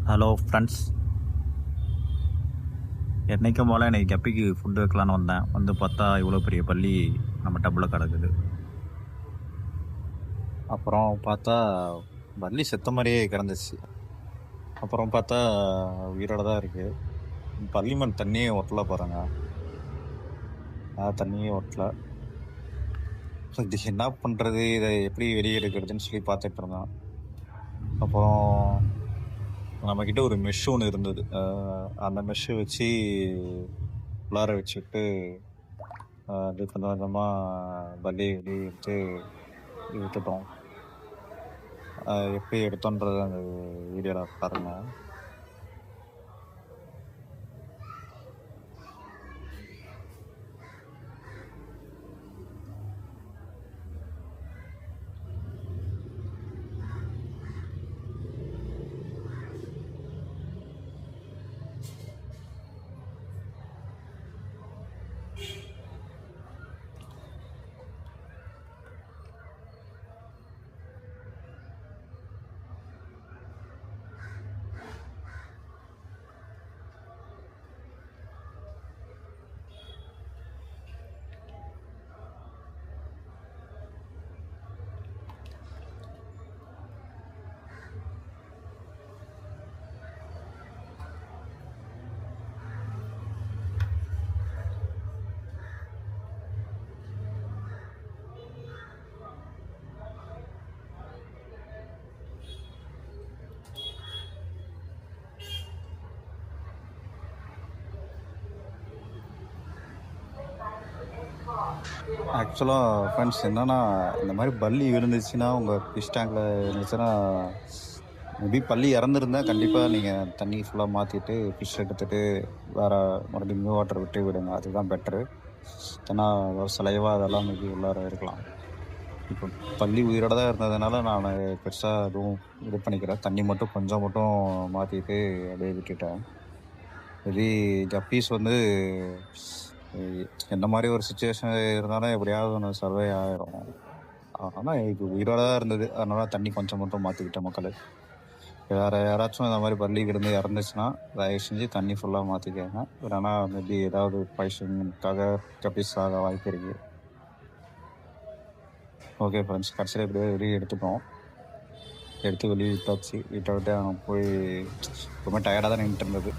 Hello friends, என்றைக்கும் போல் இன்றைக்கி கப்பிக்கு food வைக்கலான்னு வந்தேன். வந்து பார்த்தா இவ்வளோ பெரிய பல்லி நம்ம டப்பில் கிடக்குது. அப்புறம் பார்த்தா பல்லி செத்த மாதிரியே கிடந்துச்சு. அப்புறம் பார்த்தா உயிரோட தான் இருக்குது. பல்லி மண் தண்ணியே ஒட்டலை பாருங்க. தண்ணியே ஒட்டலை. இது என்ன பண்ணுறது, இதை எப்படி வெளியே எடுக்கிறதுன்னு சொல்லி பார்த்துட்டு இருந்தேன். அப்புறம் நம்மக்கிட்ட ஒரு மெஷ் ஒன்று இருந்தது. அந்த மெஷ்ஷை வச்சு உள்ளார வச்சுட்டு அது கொஞ்சம் கொஞ்சமாக பல்லி வெளியே எடுத்து விட்டுட்டோம். எப்படி எடுத்தோன்றது அந்த வீடியோவில் பாருங்கள். ஆக்சுவலாக ஃப்ரெண்ட்ஸ் என்னென்னா, இந்த மாதிரி பல்லி விழுந்துச்சுன்னா உங்கள் ஃபிஷ் டேங்கில் இருந்துச்சுன்னா, மேபி பல்லி இறந்துருந்தா கண்டிப்பாக நீங்கள் தண்ணி ஃபுல்லாக மாற்றிட்டு ஃபிஷ் எடுத்துகிட்டு வேறு மறுபடியும் நியூ வாட்டர் விட்டு விடுங்க. அதுதான் பெட்ரு. ஏன்னா சலைவா அதெல்லாம் மேபி உள்ளார இருக்கலாம். இப்போ பல்லி உயிரோட தான் இருந்ததுனால நான் பெருசாக எதுவும் இது பண்ணிக்கிறேன். தண்ணி மட்டும் கொஞ்சம் மட்டும் மாற்றிட்டு அப்படியே விட்டுட்டேன். மேபி கப்பீஸ் வந்து எந்த மாதிரி ஒரு சுச்சுவேஷன் இருந்தாலும் எப்படியாவது ஒன்று சர்வே ஆகிடும். ஆனால் இது உயிரோட தான் இருந்தது, அதனால தண்ணி கொஞ்சம் மட்டும் மாற்றிக்கிட்டேன் மக்கள். வேறு யாராச்சும் இந்த மாதிரி பல்லி கிடந்து இறந்துச்சுன்னா தயவு செஞ்சு தண்ணி ஃபுல்லாக மாற்றிக்கோங்க. இல்லைன்னா மேபி ஏதாவது பாய்சனுக்காக கப்பீஸ் ஆக வாய்ப்பு இருக்குது. ஓகே ஃப்ரெண்ட்ஸ், கடைசியில் எப்படியோ வெளியே எடுத்துட்டோம். எடுத்து வெளியே விட்டாச்சு. விட்ட விட்டு அவன் போய் ரொம்ப டயர்டாக தான் நின்றுட்டு இருந்தது.